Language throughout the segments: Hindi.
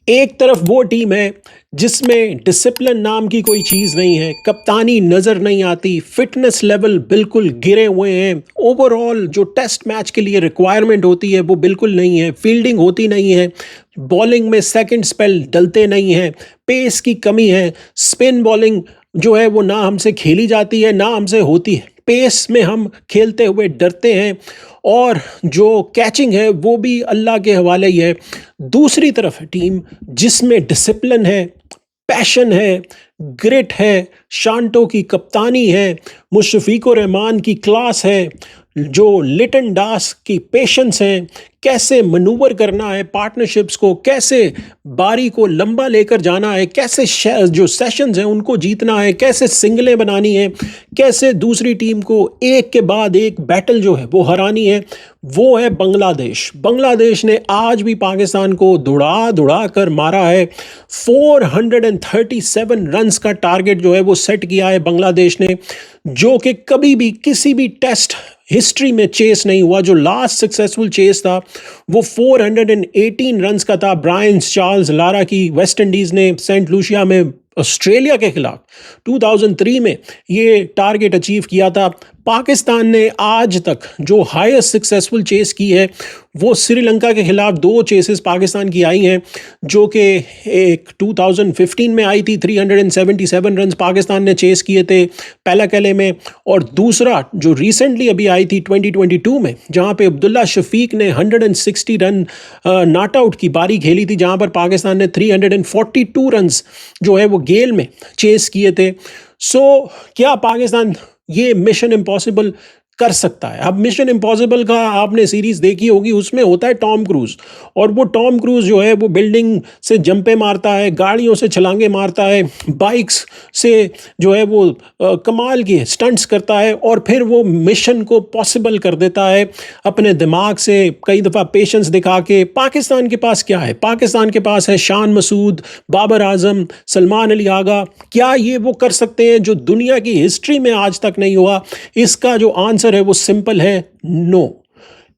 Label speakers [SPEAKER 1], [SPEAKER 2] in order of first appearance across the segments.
[SPEAKER 1] एक तरफ वो टीम है जिसमें डिसिप्लिन नाम की कोई चीज़ नहीं है, कप्तानी नज़र नहीं आती, फिटनेस लेवल बिल्कुल गिरे हुए हैं, ओवरऑल जो टेस्ट मैच के लिए रिक्वायरमेंट होती है वो बिल्कुल नहीं है, फील्डिंग होती नहीं है, बॉलिंग में सेकंड स्पेल डलते नहीं हैं, पेस की कमी है, स्पिन बॉलिंग जो है वो ना हमसे खेली जाती है ना हमसे होती है, पेस में हम खेलते हुए डरते हैं और जो कैचिंग है वो भी अल्लाह के हवाले ही है। दूसरी तरफ टीम जिसमें डिसिप्लिन है, पैशन है, ग्रिट है, शांटो की कप्तानी है, मुशफ़िकुर रहमान की क्लास है, जो लिटन दास की पेशेंस है, कैसे मनूवर करना है पार्टनरशिप्स को, कैसे बारी को लंबा लेकर जाना है, कैसे जो सेशंस हैं उनको जीतना है, कैसे सिंगलें बनानी है, कैसे दूसरी टीम को एक के बाद एक बैटल जो है वो हरानी है, वो है बांग्लादेश। बांग्लादेश ने आज भी पाकिस्तान को दौड़ा दौड़ा कर मारा है। 437 रन्स का टारगेट जो है वो सेट किया है बांग्लादेश ने, जो कि कभी भी किसी भी टेस्ट हिस्ट्री में चेस नहीं हुआ। जो लास्ट सक्सेसफुल चेस था वो 418 रन्स का था, ब्रायन चार्ल्स लारा की वेस्ट इंडीज़ ने सेंट लूसिया में ऑस्ट्रेलिया के खिलाफ 2003 में ये टारगेट अचीव किया था। पाकिस्तान ने आज तक जो हाईएस्ट सक्सेसफुल चेस की है वो श्रीलंका के खिलाफ 2 चेसेस पाकिस्तान की आई हैं, जो कि एक 2015 में आई थी, 377 रन्स पाकिस्तान ने चेस किए थे पहला कैले में, और दूसरा जो रिसेंटली अभी आई थी 2022 में, जहां पे अब्दुल्ला शफीक ने 160 रन नॉट आउट की बारी खेली थी, जहां पर पाकिस्तान ने 342 रन्स जो है वो गेल में चेस किए थे। सो क्या पाकिस्तान ये मिशन इम्पॉसिबल कर सकता है? अब मिशन इम्पॉसिबल का आपने सीरीज़ देखी होगी, उसमें होता है टॉम क्रूज़, और वो टॉम क्रूज़ जो है वो बिल्डिंग से जंपे मारता है, गाड़ियों से छलांगे मारता है, बाइक्स से जो है वो कमाल के स्टंट्स करता है, और फिर वो मिशन को पॉसिबल कर देता है अपने दिमाग से, कई दफ़ा पेशेंस दिखा के। पाकिस्तान के पास क्या है? पाकिस्तान के पास है शान मसूद, बाबर आजम, सलमान अली आगा। क्या ये वो कर सकते हैं जो दुनिया की हिस्ट्री में आज तक नहीं हुआ? इसका जो आंसर है वो सिंपल है, नो।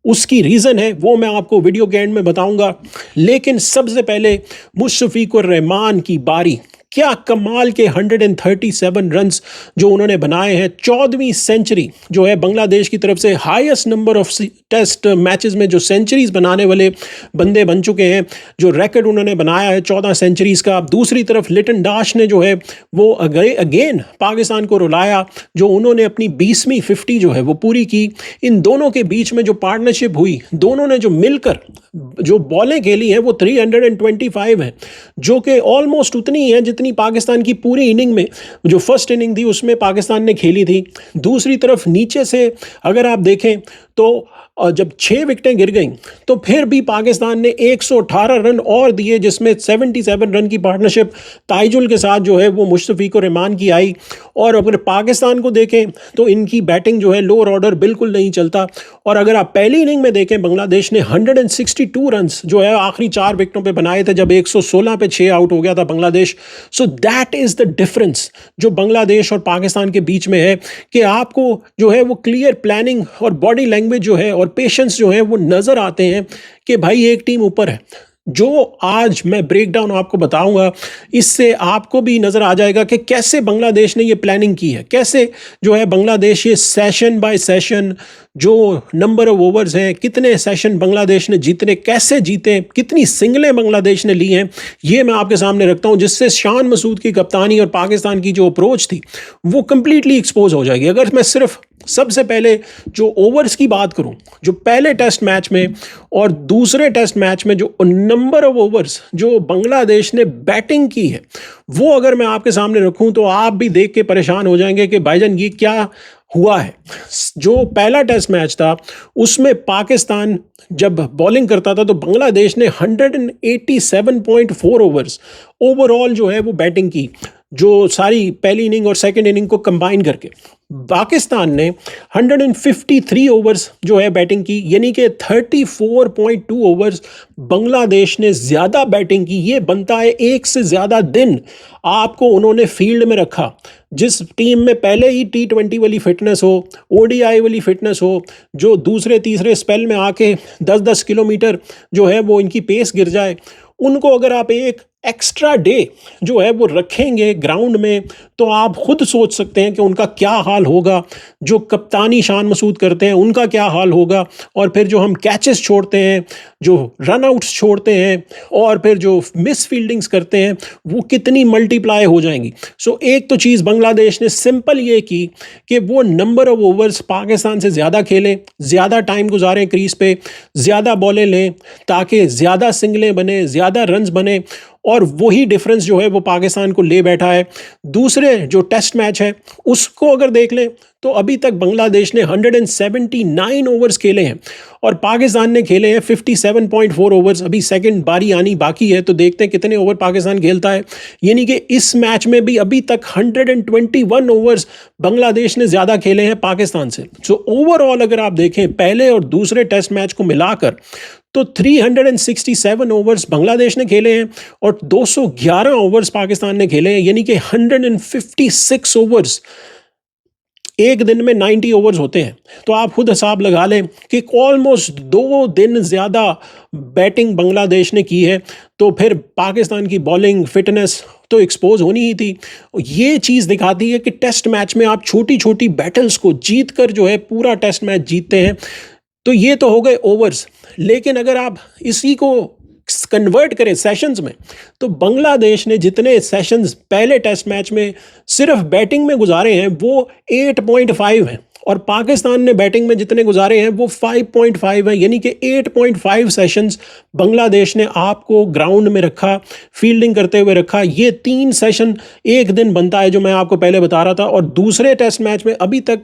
[SPEAKER 1] उसकी रीज़न है वो मैं आपको वीडियो के एंड में बताऊंगा, लेकिन सबसे पहले मुशफ़िकुर रहमान की बारी। क्या कमाल के 137 रन्स जो उन्होंने बनाए हैं, 14वीं सेंचुरी जो है बांग्लादेश की तरफ से, highest number of test matches में जो सेंचुरीज बनाने वाले बंदे बन चुके हैं, जो रिकॉर्ड उन्होंने बनाया है 14 सेंचुरीज का। दूसरी तरफ लिटन दास ने जो है वो अगेन पाकिस्तान को रुलाया, जो उन्होंने अपनी 20वीं 50 जो है वो पूरी की। इन दोनों के बीच में जो पार्टनरशिप हुई, दोनों ने जो मिलकर जो बॉलें खेली हैं वो 325 है, जो कि ऑलमोस्ट उतनी ही है जितनी पाकिस्तान की पूरी इनिंग में, जो फर्स्ट इनिंग थी उसमें पाकिस्तान ने खेली थी। दूसरी तरफ नीचे से अगर आप देखें तो जब 6 विकेटें गिर गईं तो फिर भी पाकिस्तान ने 118 रन और दिए, जिसमें 77 रन की पार्टनरशिप ताइजुल के साथ जो है वो मुशफ़िकुर रहमान की आई। और अगर पाकिस्तान को देखें तो इनकी बैटिंग जो है लोअर ऑर्डर बिल्कुल नहीं चलता। और अगर आप पहली इनिंग में देखें, बांग्लादेश ने 162 रन जो है आखिरी 4 विकेटों पे बनाए थे, जब 116 पे 6 आउट हो गया था Bangladesh. So that is the difference जो बांग्लादेश और पाकिस्तान के बीच में है, कि आपको जो है वो क्लियर प्लानिंग और बॉडी लैंग्वेज जो है और पेशेंस जो है वो नज़र आते हैं कि भाई एक टीम ऊपर है। जो आज मैं ब्रेक डाउन आपको बताऊंगा, इससे आपको भी नज़र आ जाएगा कि कैसे बांग्लादेश ने ये प्लानिंग की है, कैसे जो है बांग्लादेश ये सेशन बाय सेशन जो नंबर ऑफ ओवर्स हैं, कितने सेशन बांग्लादेश ने जीतने, कैसे जीते, कितनी सिंगलें बांग्लादेश ने ली हैं, ये मैं आपके सामने रखता हूं, जिससे शान मसूद की कप्तानी और पाकिस्तान की जो अप्रोच थी वो कंप्लीटली एक्सपोज हो जाएगी। अगर मैं सिर्फ सबसे पहले जो ओवर्स की बात करूं, जो पहले टेस्ट मैच में और दूसरे टेस्ट मैच में जो नंबर ऑफ ओवर्स जो बांग्लादेश ने बैटिंग की है, वो अगर मैं आपके सामने रखूं तो आप भी देख के परेशान हो जाएंगे कि भाईजान ये क्या हुआ है। जो पहला टेस्ट मैच था उसमें पाकिस्तान जब बॉलिंग करता था तो बांग्लादेश ने 187.4 ओवर्स ओवरऑल जो है वो बैटिंग की, जो सारी पहली इनिंग और सेकंड इनिंग को कंबाइन करके। पाकिस्तान ने 153 ओवर्स जो है बैटिंग की, यानी कि 34.2 ओवर्स बांग्लादेश ने ज़्यादा बैटिंग की। ये बनता है एक से ज़्यादा दिन आपको उन्होंने फील्ड में रखा। जिस टीम में पहले ही T20 वाली फिटनेस हो, ODI वाली फिटनेस हो, जो दूसरे तीसरे स्पेल में आके 10-10 किलोमीटर जो है वो इनकी पेस गिर जाए, उनको अगर आप एक एक्स्ट्रा डे जो है वो रखेंगे ग्राउंड में, तो आप खुद सोच सकते हैं कि उनका क्या हाल होगा। जो कप्तानी शान मसूद करते हैं उनका क्या हाल होगा, और फिर जो हम कैचेस छोड़ते हैं, जो रन आउट्स छोड़ते हैं, और फिर जो मिस फील्डिंग्स करते हैं, वो कितनी मल्टीप्लाई हो जाएंगी। सो एक तो चीज़ बांग्लादेश ने सिंपल ये की कि वो नंबर ऑफ ओवर्स पाकिस्तान से ज़्यादा खेलें, ज़्यादा टाइम गुजारें क्रीज पे, ज़्यादा बॉलें लें, ताकि ज़्यादा सिंगलें बने, ज़्यादा रन्स बने, और वही डिफरेंस जो है वो पाकिस्तान को ले बैठा है। दूसरे जो टेस्ट मैच है उसको अगर देख लें तो अभी तक बांग्लादेश ने 179 ओवर्स खेले हैं और पाकिस्तान ने खेले हैं 57.4 ओवर्स। अभी सेकंड बारी आनी बाकी है, तो देखते हैं कितने ओवर पाकिस्तान खेलता है। यानी कि इस मैच में भी अभी तक 121 ओवर्स बांग्लादेश ने ज़्यादा खेले हैं पाकिस्तान से। सो ओवरऑल अगर आप देखें पहले और दूसरे टेस्ट मैच को मिलाकर, तो 367 ओवर्स बांग्लादेश ने खेले हैं और 211 ओवर्स पाकिस्तान ने खेले हैं। यानी कि 156 ओवर्स, एक दिन में 90 ओवर्स होते हैं। तो आप खुद हिसाब लगा लें कि ऑलमोस्ट 2 दिन ज़्यादा बैटिंग बांग्लादेश ने की है। तो फिर पाकिस्तान की बॉलिंग फिटनेस तो एक्सपोज होनी ही थी। ये चीज़ दिखाती है कि टेस्ट मैच में आप छोटी छोटी बैटल्स को जीत कर जो है पूरा टेस्ट मैच जीतते हैं। तो ये तो हो गए ओवर्स, लेकिन अगर आप इसी को कन्वर्ट करें सेशंस में, तो बांग्लादेश ने जितने सेशंस पहले टेस्ट मैच में सिर्फ बैटिंग में गुजारे हैं वो 8.5 हैं, और पाकिस्तान ने बैटिंग में जितने गुजारे हैं वो 5.5 है। यानी कि 8.5 सेशंस बांग्लादेश ने आपको ग्राउंड में रखा, फील्डिंग करते हुए रखा। ये 3 सेशन एक दिन बनता है जो मैं आपको पहले बता रहा था। और दूसरे टेस्ट मैच में अभी तक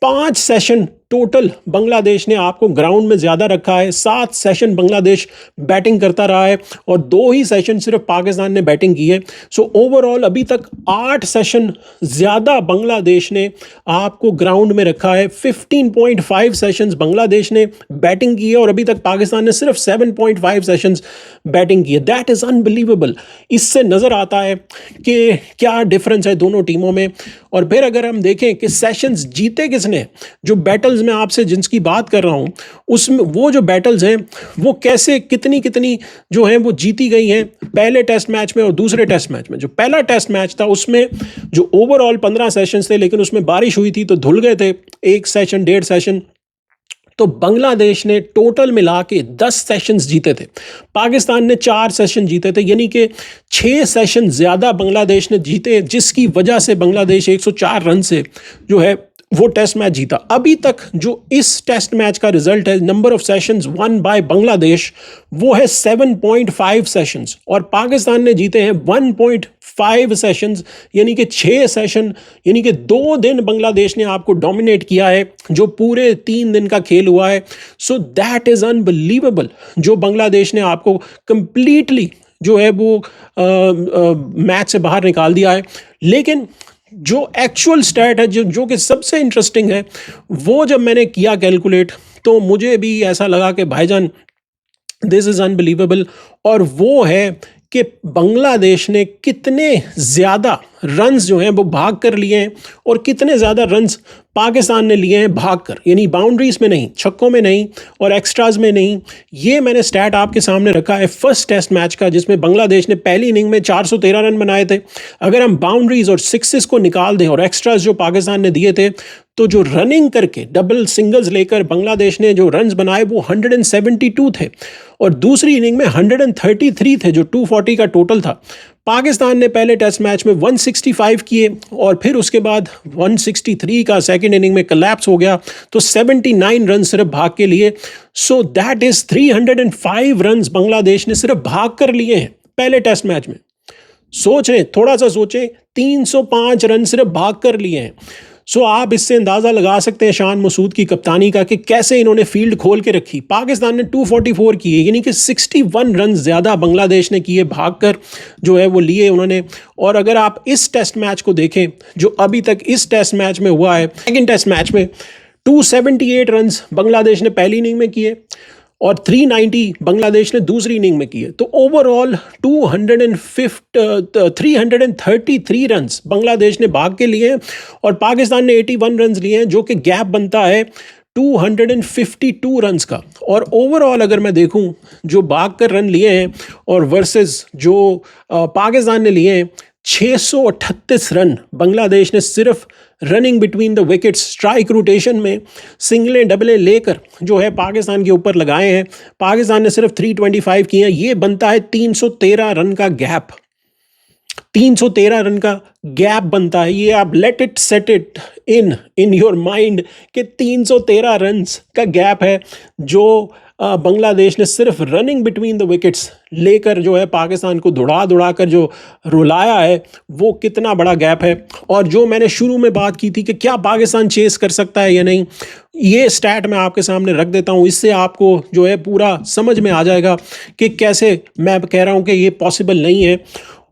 [SPEAKER 1] 5 सेशन टोटल बांग्लादेश ने आपको ग्राउंड में ज़्यादा रखा है। 7 सेशन बांग्लादेश बैटिंग करता रहा है और 2 ही सेशन सिर्फ पाकिस्तान ने बैटिंग की है। सो ओवरऑल अभी तक 8 सेशन ज़्यादा बांग्लादेश ने आपको ग्राउंड में रखा है। 15.5 सेशंस बांग्लादेश ने बैटिंग की है और अभी तक पाकिस्तान ने सिर्फ 7.5 सेशंस बैटिंग की है। That is unbelievable. इससे नज़र आता है कि क्या डिफरेंस है दोनों टीमों में। और फिर अगर हम देखें कि सेशंस जीते किसने, जो बैटल्स में आपसे जिनकी बात कर रहा हूं, उसमें वो जो बैटल्स हैं वो कैसे कितनी कितनी जो हैं वो जीती गई हैं पहले टेस्ट मैच में और दूसरे टेस्ट मैच में। जो पहला टेस्ट मैच था उसमें जो ओवरऑल 15 सेशंस थे, लेकिन उसमें बारिश हुई थी तो धुल गए थे 1 सेशन 1.5 सेशन। तो बांग्लादेश ने टोटल मिला के 10 सेशंस जीते थे, पाकिस्तान ने 4 सेशन जीते थे। यानी कि 6 सेशन ज़्यादा बांग्लादेश ने जीते, जिसकी वजह से बांग्लादेश 104 रन से जो है वो टेस्ट मैच जीता। अभी तक जो इस टेस्ट मैच का रिजल्ट है, number of sessions one by Bangladesh, वो है 7.5 सेशंस, और पाकिस्तान ने जीते हैं 1.5 सेशंस। यानी कि 6 सेशन, यानी कि 2 दिन बांग्लादेश ने आपको डोमिनेट किया है, जो पूरे 3 दिन का खेल हुआ है। सो दैट इज़ अनबिलीवेबल, जो बांग्लादेश ने आपको कंप्लीटली जो है वो मैच से बाहर निकाल दिया है। लेकिन जो एक्चुअल स्टैट है, जो कि सबसे इंटरेस्टिंग है, वो जब मैंने किया कैलकुलेट, तो मुझे भी ऐसा लगा कि भाईजान दिस इज़ अनबिलीवेबल। और वो है कि बांग्लादेश ने कितने ज़्यादा रन्स जो हैं वो भाग कर लिए हैं और कितने ज़्यादा रन्स पाकिस्तान ने लिए हैं भाग कर, यानी बाउंड्रीज में नहीं, छक्कों में नहीं और एक्स्ट्राज में नहीं। ये मैंने स्टैट आपके सामने रखा है फर्स्ट टेस्ट मैच का, जिसमें बांग्लादेश ने पहली इनिंग में 413 रन बनाए थे। अगर हम बाउंड्रीज और सिक्सेस को निकाल दें और एक्स्ट्राज जो पाकिस्तान ने दिए थे, तो जो रनिंग करके डबल सिंगल्स लेकर बांग्लादेश ने जो रन्स बनाए वो 172 थे, और दूसरी इनिंग में 133 थे, जो 240 का टोटल था। पाकिस्तान ने पहले टेस्ट मैच में 165 किए और फिर उसके बाद 163 का सेकंड इनिंग में कोलैप्स हो गया, तो 79 रन सिर्फ भाग के लिए। So that is 305 run Bangladesh ने सिर्फ भाग कर लिए हैं पहले टेस्ट मैच में। सोच रहे, थोड़ा सा सोचें, 305 रन सिर्फ भाग कर लिए हैं। सो आप इससे अंदाज़ा लगा सकते हैं शान मसूद की कप्तानी का कि कैसे इन्होंने फील्ड खोल के रखी। पाकिस्तान ने 244 किए, यानी कि 61 रन ज़्यादा बांग्लादेश ने किए भागकर जो है वो लिए उन्होंने। और अगर आप इस टेस्ट मैच को देखें जो अभी तक इस टेस्ट मैच में हुआ है, सेकेंड टेस्ट मैच में 278 रन बांग्लादेश ने पहली इनिंग में किए और 390 बांग्लादेश ने दूसरी इनिंग में किए। तो ओवरऑल 333 रन्स बांग्लादेश ने भाग के लिए और पाकिस्तान ने 81 रन्स लिए हैं, जो कि गैप बनता है 252 रन्स का। और ओवरऑल अगर मैं देखूं जो भाग कर रन लिए हैं और वर्सेस जो पाकिस्तान ने लिए हैं, 638 रन बांग्लादेश ने सिर्फ running between the wickets, strike rotation में सिंगलें डबलें लेकर जो है पाकिस्तान के ऊपर लगाए हैं। पाकिस्तान ने सिर्फ 325 किए हैं। ये बनता है 313 रन का गैप। 313 रन का गैप बनता है। ये आप let it set it in your mind कि 313 रन्स का गैप है जो बांग्लादेश ने सिर्फ रनिंग बिटवीन द विकेट्स लेकर जो है पाकिस्तान को दौड़ा कर जो रुलाया है, वो कितना बड़ा गैप है। और जो मैंने शुरू में बात की थी कि क्या पाकिस्तान चेस कर सकता है या नहीं, ये स्टैट मैं आपके सामने रख देता हूँ। इससे आपको जो है पूरा समझ में आ जाएगा कि कैसे मैं कह रहा हूँ कि ये पॉसिबल नहीं है।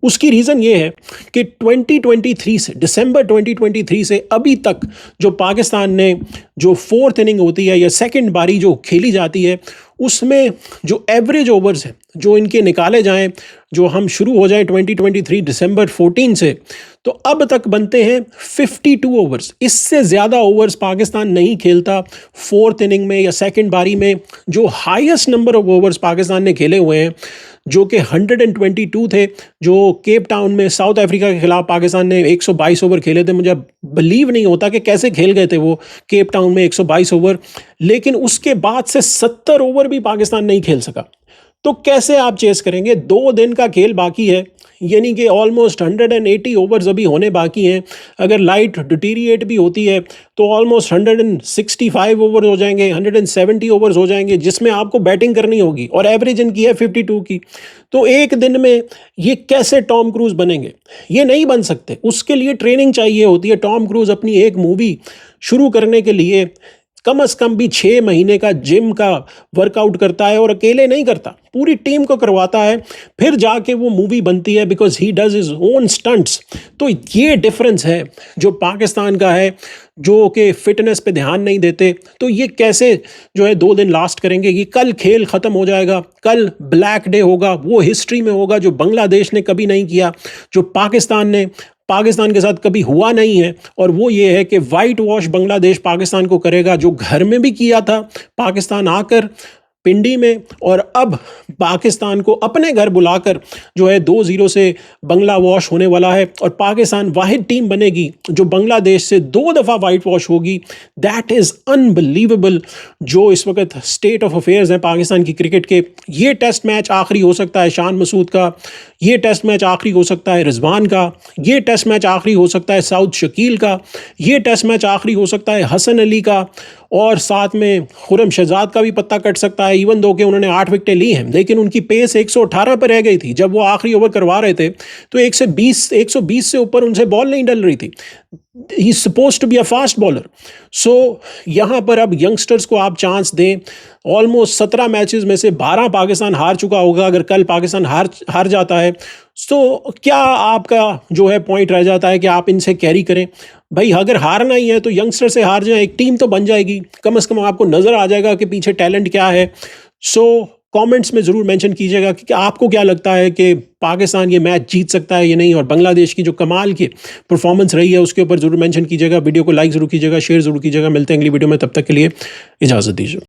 [SPEAKER 1] उसकी रीज़न ये है कि 2023 से, दिसंबर 2023 से अभी तक जो पाकिस्तान ने जो फोर्थ इनिंग होती है या सेकंड बारी जो खेली जाती है, उसमें जो एवरेज ओवर्स हैं जो इनके निकाले जाएं, जो हम शुरू हो जाए 2023 दिसंबर 14 से, तो अब तक बनते हैं 52 ओवर्स। इससे ज़्यादा ओवर्स पाकिस्तान नहीं खेलता फोर्थ इनिंग में या सेकंड बारी में। जो highest number of overs Pakistan ने खेले हुए हैं जो कि 122 थे, जो केप टाउन में साउथ अफ्रीका के खिलाफ पाकिस्तान ने 122 ओवर खेले थे। मुझे बिलीव नहीं होता कि कैसे खेल गए थे वो केप टाउन में 122 ओवर। लेकिन उसके बाद से 70 ओवर भी पाकिस्तान नहीं खेल सका। तो कैसे आप चेस करेंगे? 2 दिन का खेल बाकी है, यानी कि ऑलमोस्ट 180 ओवर्स अभी होने बाकी हैं। अगर लाइट डिटीरिएट भी होती है तो ऑलमोस्ट 165 ओवर हो जाएंगे, 170 ओवर्स हो जाएंगे, जिसमें आपको बैटिंग करनी होगी और एवरेज इनकी है 52 की। तो एक दिन में ये कैसे टॉम क्रूज बनेंगे? ये नहीं बन सकते। उसके लिए ट्रेनिंग चाहिए होती है। टॉम क्रूज अपनी एक मूवी शुरू करने के लिए कम से कम भी 6 महीने का जिम का वर्कआउट करता है, और अकेले नहीं करता, पूरी टीम को करवाता है, फिर जाके वो मूवी बनती है, because he does his own stunts. तो ये डिफरेंस है जो पाकिस्तान का है, जो कि फिटनेस पे ध्यान नहीं देते। तो ये कैसे जो है 2 दिन लास्ट करेंगे? ये कल खेल ख़त्म हो जाएगा, कल ब्लैक डे होगा, वो हिस्ट्री में होगा जो बांग्लादेश ने कभी नहीं किया, जो पाकिस्तान के साथ कभी हुआ नहीं है। और वो ये है कि वाइट वॉश बांग्लादेश पाकिस्तान को करेगा, जो घर में भी किया था पाकिस्तान आकर पिंडी में, और अब पाकिस्तान को अपने घर बुलाकर जो है 2-0 से बंगला वॉश होने वाला है। और पाकिस्तान वाहिद टीम बनेगी जो बांग्लादेश से 2 दफ़ा वाइट वॉश होगी। दैट इज़ अनबिलीवेबल जो इस वक्त स्टेट ऑफ अफेयर्स हैं पाकिस्तान की क्रिकेट के। ये टेस्ट मैच आखिरी हो सकता है शान मसूद का, ये टेस्ट मैच आखिरी हो सकता है रिजवान का, ये टेस्ट मैच आखिरी हो सकता है साउद शकील का, ये टेस्ट मैच आखिरी हो सकता है हसन अली का, और साथ में खुरम शहजाद का भी पत्ता कट सकता है। इवन दो कि उन्होंने 8 विकेटें ली हैं, लेकिन उनकी पेस 118 पर रह गई थी जब वो आखिरी ओवर करवा रहे थे, तो 120 से ऊपर उनसे बॉल नहीं डल रही थी। He is suppose to be a fast bowler. So यहाँ पर अब यंगस्टर्स को आप चांस दें। ऑलमोस्ट 17 मैचेस में से 12 पाकिस्तान हार चुका होगा। अगर कल पाकिस्तान हार जाता है तो क्या आपका जो है पॉइंट रह जाता है कि आप इनसे कैरी करें? भाई अगर हारना ही है तो यंगस्टर से हार जाए, एक टीम तो बन जाएगी, कम से कम आपको नज़र आ जाएगा कि पीछे टैलेंट क्या है। सो कमेंट्स में ज़रूर मेंशन कीजिएगा कि आपको क्या लगता है कि पाकिस्तान ये मैच जीत सकता है या नहीं, और बांग्लादेश की जो कमाल की परफॉर्मेंस रही है उसके ऊपर ज़रूर मेंशन कीजिएगा। वीडियो को लाइक ज़रूर कीजिएगा, शेयर ज़रूर कीजिएगा। मिलते हैं अगली वीडियो में, तब तक के लिए इजाज़त दीजिए।